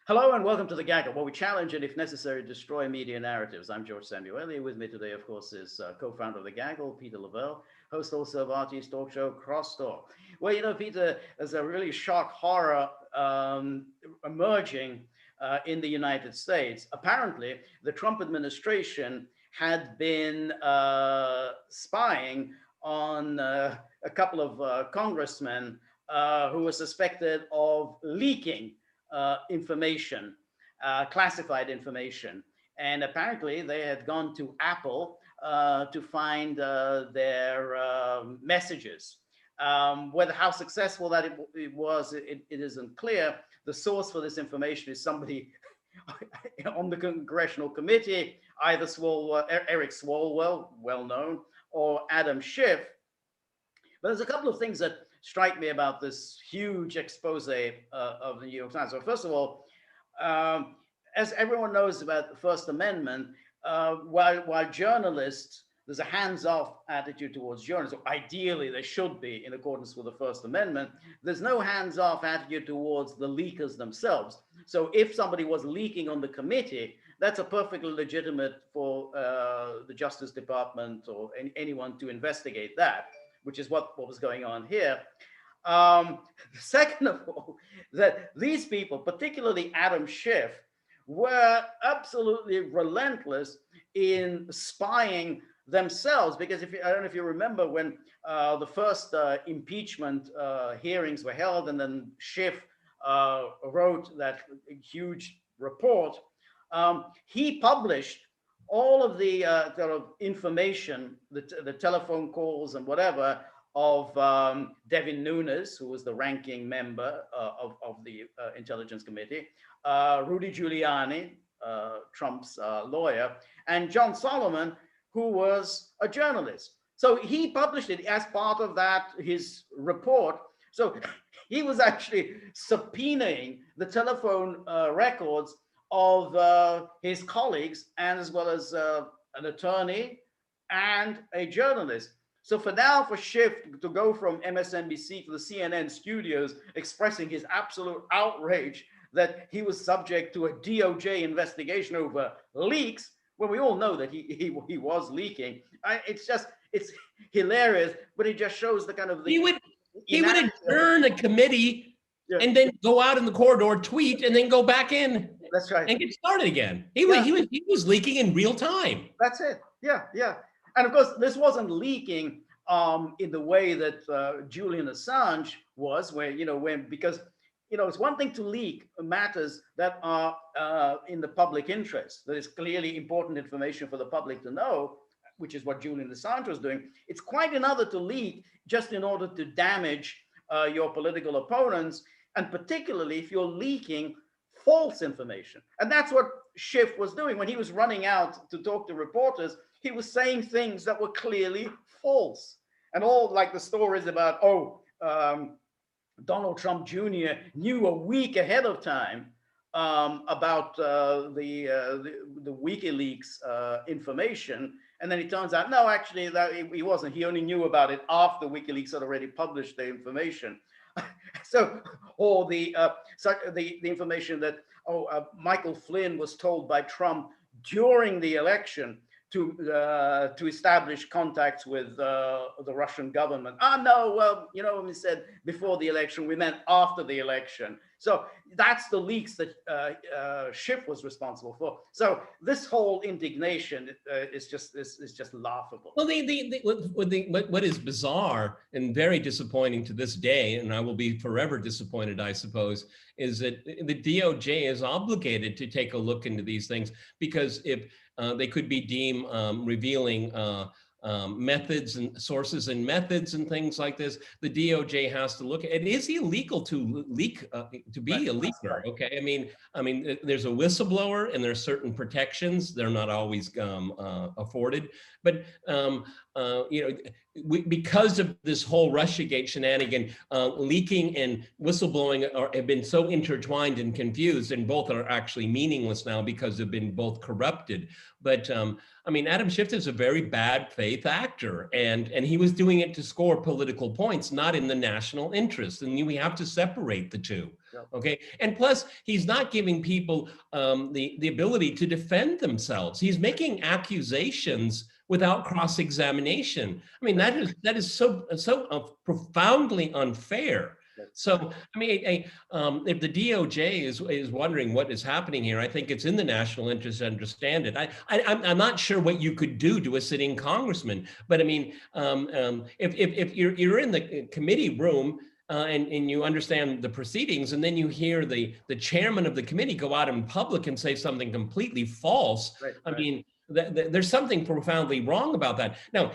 Hello and welcome to The Gaggle, where we challenge and, if necessary, destroy media narratives. I'm George Szamuely. With me today, of course, is co-founder of The Gaggle, Peter Lavelle, host also of RT's talk show, Cross Talk. Well, Peter, there's a really shock horror emerging in the United States. Apparently, the Trump administration had been spying on a couple of congressmen who were suspected of leaking information, classified information. And apparently they had gone to Apple to find their messages. Whether how successful that it was, it isn't clear. The source for this information is somebody on the congressional committee, either Eric Swallwell, well known, or Adam Schiff. But there's a couple of things that strike me about this huge expose of the New York Times. So first of all, as everyone knows about the First Amendment, while journalists, there's a hands-off attitude towards journalists. So ideally, there should be, in accordance with the First Amendment. There's no hands-off attitude towards the leakers themselves. So if somebody was leaking on the committee, that's a perfectly legitimate for the Justice Department or anyone to investigate that, which is what was going on here. Second of all, that these people, particularly Adam Schiff, were absolutely relentless in spying themselves. Because I don't know if you remember when the first impeachment hearings were held, and then Schiff wrote that huge report, he published all of the sort of information, the telephone calls and whatever, of Devin Nunes, who was the ranking member of the Intelligence Committee, Rudy Giuliani, Trump's lawyer, and John Solomon, who was a journalist. So he published it as part of his report. So he was actually subpoenaing the telephone records of his colleagues, and as well as an attorney and a journalist. So for Schiff to go from MSNBC to the CNN studios expressing his absolute outrage that he was subject to a DOJ investigation over leaks, when we all know that he was leaking, it's hilarious, but it just shows the kind of he would adjourn a committee and then go out in the corridor, tweet, and then go back in. That's right. And get started again. He was leaking in real time. That's it. Yeah. And of course, this wasn't leaking in the way that Julian Assange was, because it's one thing to leak matters that are in the public interest. That is clearly important information for the public to know, which is what Julian Assange was doing. It's quite another to leak just in order to damage your political opponents, and particularly if you're leaking false information. And that's what Schiff was doing when he was running out to talk to reporters. He was saying things that were clearly false. And all like the stories about, Donald Trump Jr. knew a week ahead of time about the WikiLeaks information. And then it turns out, no, actually, that he wasn't. He only knew about it after WikiLeaks had already published the information. So, or the information that Michael Flynn was told by Trump during the election to establish contacts with the Russian government. When we said before the election, we meant after the election. So that's the leaks that Schiff was responsible for. So this whole indignation is just laughable. Well, what is bizarre and very disappointing to this day, and I will be forever disappointed, I suppose, is that the DOJ is obligated to take a look into these things, because if they could be deemed revealing methods and sources and methods and things like this, the DOJ has to look at it. Is illegal to leak, to be a leaker? Okay, I mean, there's a whistleblower and there's certain protections. They're not always afforded, but because of this whole Russiagate shenanigan, leaking and whistleblowing have been so intertwined and confused, and both are actually meaningless now because they've been both corrupted. But I mean, Adam Schiff is a very bad faith actor, and he was doing it to score political points, not in the national interest. And we have to separate the two. Okay. And plus, he's not giving people the ability to defend themselves. He's making accusations without cross-examination. I mean, that is so profoundly unfair. So, I mean, if the DOJ is wondering what is happening here, I think it's in the national interest to understand it. I'm not sure what you could do to a sitting congressman, but I mean, if you're in the committee room and you understand the proceedings, and then you hear the chairman of the committee go out in public and say something completely false, I mean, there's something profoundly wrong about that. Now,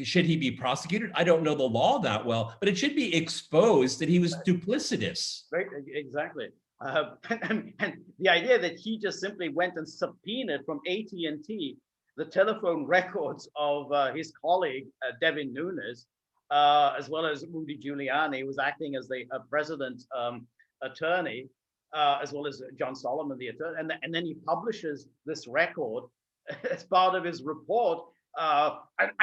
should he be prosecuted? I don't know the law that well, but it should be exposed that he was duplicitous. Right, exactly. And the idea that he just simply went and subpoenaed from AT&T the telephone records of his colleague, Devin Nunes, as well as Rudy Giuliani, who was acting as the president attorney, as well as John Solomon, the attorney, and then he publishes this record as part of his report. I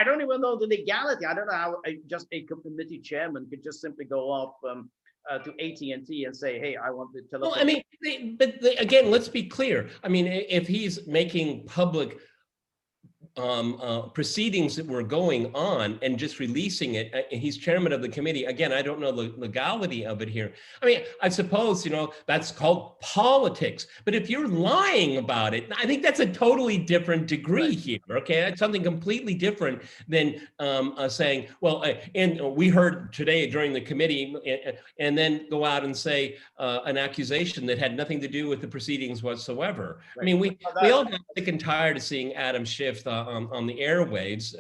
don't even know the legality. I don't know how just a committee chairman could just simply go off to AT&T and say, "Hey, I want the telephone." Well, I mean, again, let's be clear. I mean, if he's making public proceedings that were going on and just releasing it, he's chairman of the committee. Again, I don't know the legality of it here. I mean, I suppose, that's called politics. But if you're lying about it, I think that's a totally different degree here, okay? It's something completely different than saying, well, and we heard today during the committee, and then go out and say an accusation that had nothing to do with the proceedings whatsoever. Right. I mean, we all got sick and tired of seeing Adam Schiff on the airwaves,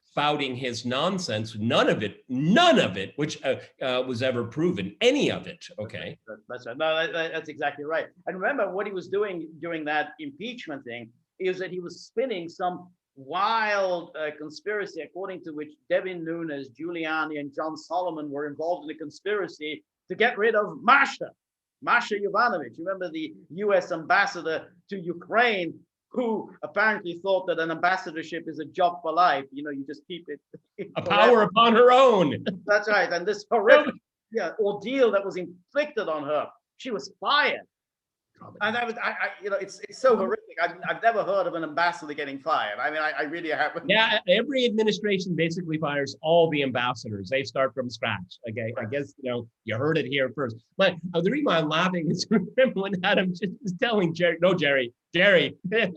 spouting his nonsense. None of it, which was ever proven, any of it. Okay, that's right. No, that's exactly right. And remember what he was doing during that impeachment thing is that he was spinning some wild conspiracy according to which Devin Nunes, Giuliani, and John Solomon were involved in a conspiracy to get rid of Masha Yovanovitch. Remember the U.S. ambassador to Ukraine, who apparently thought that an ambassadorship is a job for life. You just keep it. A power upon her own. That's right. And this horrific ordeal that was inflicted on her, she was fired. And that was, it's so horrific. I've never heard of an ambassador getting fired. I mean, I really haven't. Yeah, every administration basically fires all the ambassadors. They start from scratch. Okay, I guess you heard it here first. But the reason why I'm laughing is remember when Adam just was telling Jerry, during the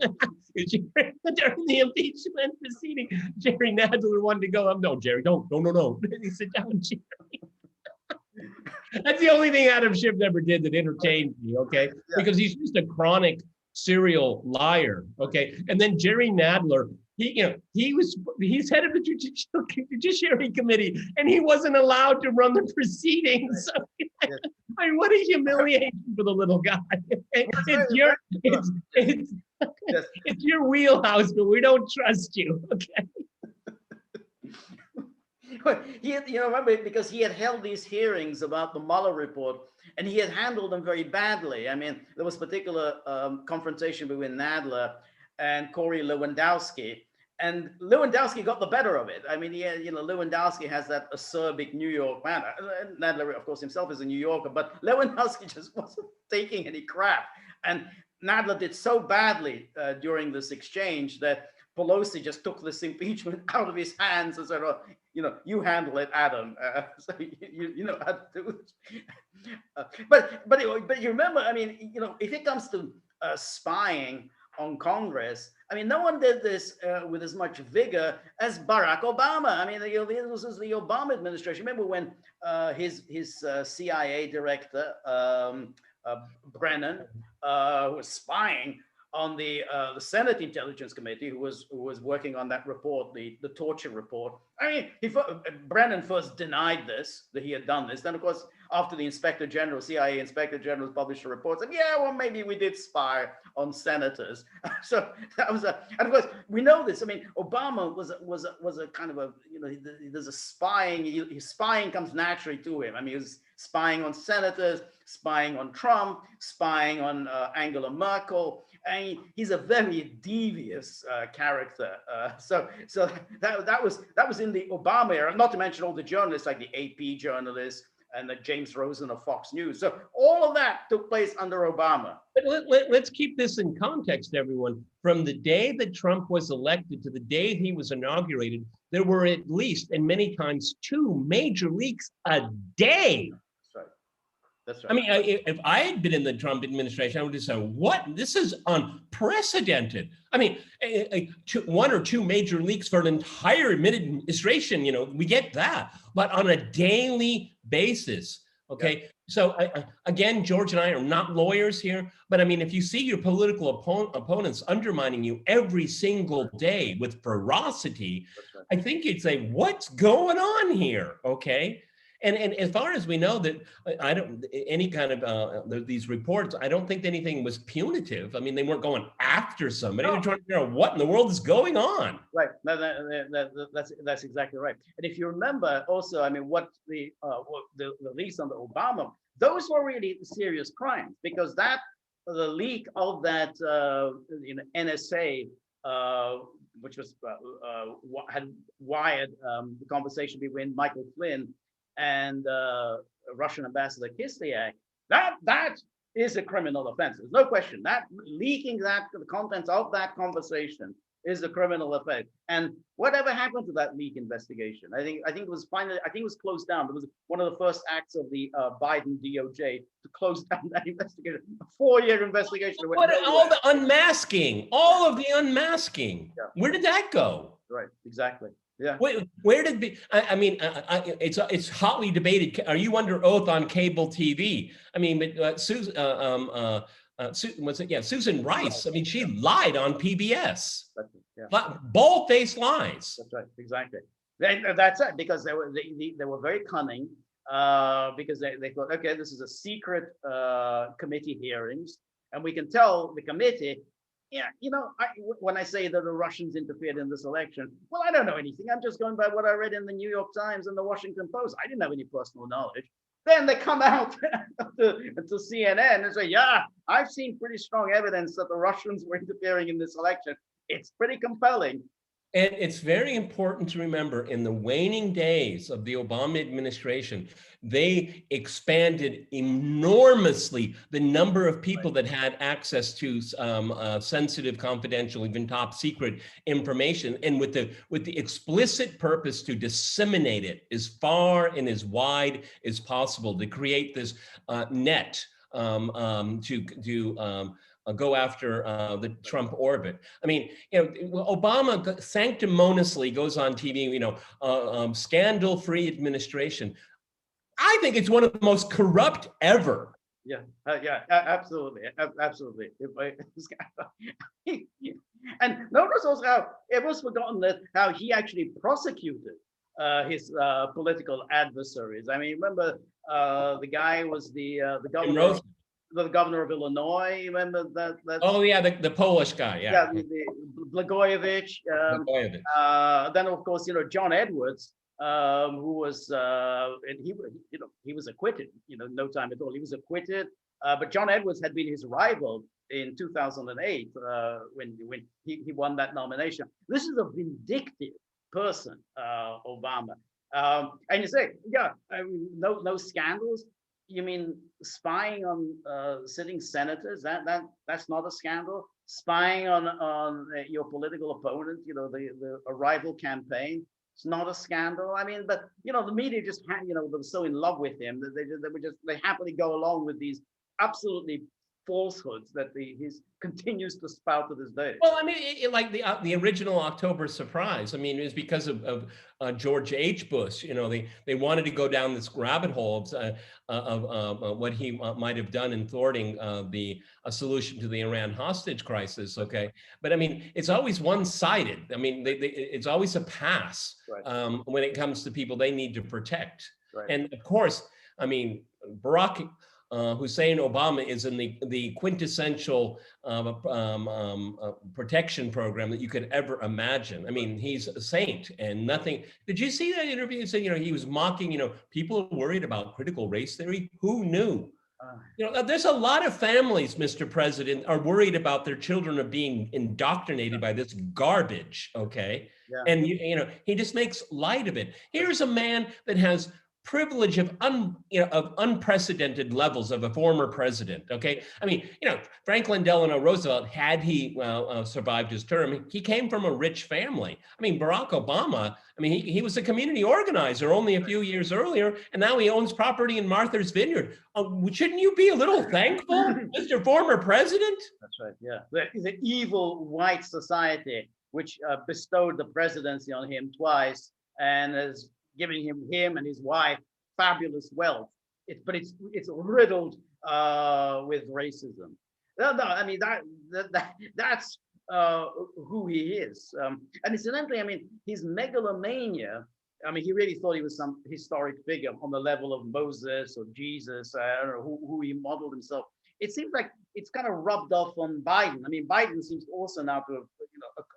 impeachment proceeding, Jerry Nadler wanted to go. No, Jerry, don't. He said, "Down, Jerry." That's the only thing Adam Schiff ever did that entertained me, okay? Because he's just a chronic serial liar, okay? And then Jerry Nadler, he's head of the Judiciary Committee, and he wasn't allowed to run the proceedings. So, I mean, what a humiliation for the little guy. It's your wheelhouse, but we don't trust you, okay? Remember, because he had held these hearings about the Mueller report, and he had handled them very badly. I mean, there was particular confrontation between Nadler and Corey Lewandowski, and Lewandowski got the better of it. I mean, Lewandowski has that acerbic New York manner. Nadler, of course, himself is a New Yorker, but Lewandowski just wasn't taking any crap. And Nadler did so badly during this exchange that Pelosi just took this impeachment out of his hands and said, "Oh, you handle it, Adam. So you know how to do it." But you remember, I mean, if it comes to spying on Congress, I mean, no one did this with as much vigor as Barack Obama. I mean, this was the Obama administration. Remember when his CIA director Brennan was spying on the Senate Intelligence Committee, who was working on that report, the torture report. I mean, Brennan first denied this, that he had done this. Then, of course, after the Inspector General, CIA Inspector General published a report, and yeah, well, maybe we did spy on senators. So that was and of course we know this. I mean, Obama was a kind of a, there's a spying. Spying comes naturally to him. I mean, he was spying on senators, spying on Trump, spying on Angela Merkel. And he's a very devious character. So that was in the Obama era. Not to mention all the journalists, like the AP journalists and the James Rosen of Fox News. So all of that took place under Obama. But let's keep this in context, everyone. From the day that Trump was elected to the day he was inaugurated, there were at least, and many times, 2 major leaks a day. That's right. I mean, if I had been in the Trump administration, I would have said, what? This is unprecedented. I mean, 1 or 2 major leaks for an entire administration, we get that. But on a daily basis, okay? Yeah. So again, George and I are not lawyers here, but I mean, if you see your political opponents undermining you every single day with ferocity, right, I think you'd say, what's going on here, okay? And as far as we know, that I don't any kind of these reports, I don't think anything was punitive. I mean, they weren't going after somebody. They're trying to figure out what in the world is going on. Right. That's exactly right. And if you remember, also, I mean, what the leaks under Obama, those were really serious crimes, because the leak of that NSA, which was had wired the conversation between Michael Flynn and Russian ambassador Kislyak, that is a criminal offense. There's no question. That leaking the contents of that conversation is a criminal offense. And whatever happened to that leak investigation? I think it was closed down. It was one of the first acts of the Biden DOJ to close down that investigation. A 4-year investigation. But all the unmasking, all of the unmasking. Yeah. Where did that go? Right. Exactly. Yeah. Where did it's hotly debated. Are you under oath on cable TV? I mean, Susan Rice. I mean, she lied on PBS. Yeah. Bald-faced lies. That's right. Exactly. That's it. Because they were very cunning. Because they thought, okay, this is a secret committee hearings, and we can tell the committee. Yeah, when I say that the Russians interfered in this election, well, I don't know anything. I'm just going by what I read in the New York Times and the Washington Post. I didn't have any personal knowledge. Then they come out to CNN and say, yeah, I've seen pretty strong evidence that the Russians were interfering in this election. It's pretty compelling. And it's very important to remember, in the waning days of the Obama administration, they expanded enormously the number of people that had access to sensitive, confidential, even top secret information, and with the explicit purpose to disseminate it as far and as wide as possible, to create this net to go after the Trump orbit. I mean, Obama sanctimoniously goes on TV, scandal-free administration. I think it's one of the most corrupt ever. Yeah, absolutely. And notice also how it was forgotten that how he actually prosecuted his political adversaries. I mean, remember the guy was the governor. The governor of Illinois, remember that? Oh yeah, the Polish guy, yeah. Yeah, Blagojevich. Then of course, John Edwards, who was, and he was acquitted. No time at all. He was acquitted. But John Edwards had been his rival in 2008 when he won that nomination. This is a vindictive person, Obama. And you say, yeah, no scandals. You mean spying on sitting senators? That's not a scandal. Spying on your political opponent, a rival campaign, it's not a scandal. I mean, but the media just they were so in love with him that they happily go along with these absolutely falsehoods that he continues to spout to this day. Well, I mean, like the original October surprise. I mean, it was because of George H. Bush. They wanted to go down this rabbit hole of what he might have done in thwarting a solution to the Iran hostage crisis. Okay, but I mean, it's always one-sided. I mean, it's always a pass. Right. When it comes to people they need to protect. Right. And of course, I mean, Barack Hussein Obama is in the quintessential protection program that you could ever imagine. I mean, he's a saint and nothing. Did you see that interview? He said, he was mocking, people are worried about critical race theory. Who knew? There's a lot of families, Mr. President, are worried about their children are being indoctrinated by this garbage, okay? Yeah. And, he just makes light of it. Here's a man that has privilege of unprecedented levels of a former president, okay? I mean, Franklin Delano Roosevelt, had he survived his term, he came from a rich family. I mean, Barack Obama, he was a community organizer only a few years earlier, and now he owns property in Martha's Vineyard. Shouldn't you be a little thankful, Mr. Former President? That's right, yeah. The evil white society, which bestowed the presidency on him twice, and has giving him and his wife fabulous wealth. But it's riddled with racism. No, that's who he is. And incidentally, his megalomania. He really thought he was some historic figure on the level of Moses or Jesus. I don't know who he modeled himself. It seems like it's kind of rubbed off on Biden. Biden seems also now to have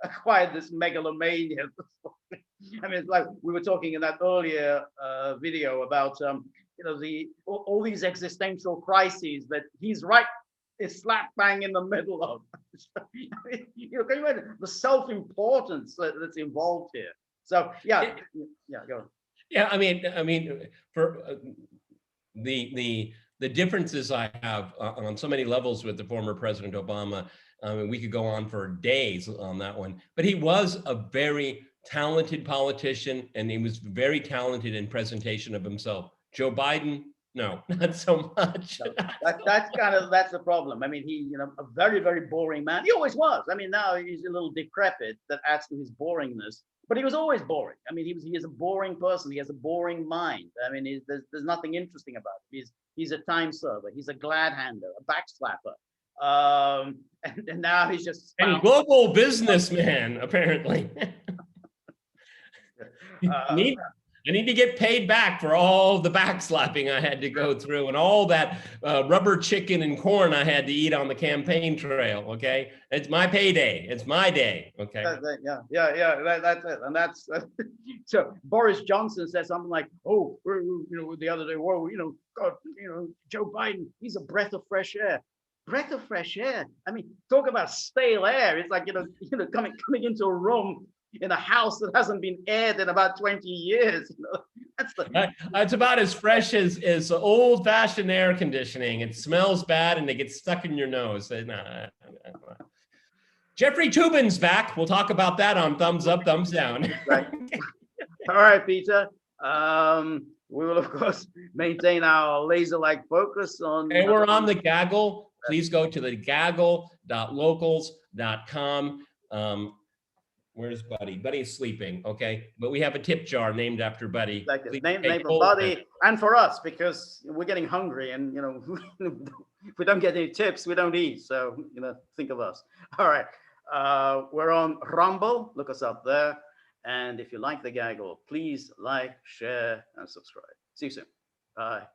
acquired this megalomania. It's like we were talking in that earlier video about all these existential crises that he's is slap bang in the middle of. Can you imagine the self-importance that's involved here? So yeah, go on. Yeah, for the differences I have on so many levels with the former President Obama, we could go on for days on that one, but he was a very talented politician, and he was very talented in presentation of himself. Joe Biden, no, not so much. No, that's the problem. He, a very, very boring man. He always was. Now he's a little decrepit. That adds to his boringness. But he was always boring. He is a boring person. He has a boring mind. There's nothing interesting about him. He's a time server. He's a glad hander, a backslapper. And now he's just and global businessman, apparently. I need to get paid back for all the backslapping I had to go through and all that rubber chicken and corn I had to eat on the campaign trail. Okay, it's my payday. It's my day. Okay. Yeah. That's it. And that's so. Boris Johnson said something like, "Oh, the other day, God, Joe Biden, he's a breath of fresh air." Breath of fresh air. Talk about stale air. It's like coming into a room in a house that hasn't been aired in about 20 years. It's about as fresh as old-fashioned air conditioning. It smells bad and it gets stuck in your nose. Jeffrey Toobin's back. We'll talk about that on Thumbs Up, Thumbs Down. Right. All right, Peter. We will, of course, maintain our laser-like focus on... And we're on the Gaggle. Please go to the gaggle.locals.com. Where's Buddy? Buddy is sleeping, okay? But we have a tip jar named after Buddy. Exactly. Named for Buddy and for us, because we're getting hungry, and if we don't get any tips, we don't eat. So think of us. All right, we're on Rumble. Look us up there, and if you like the Gaggle, please like, share, and subscribe. See you soon. Bye.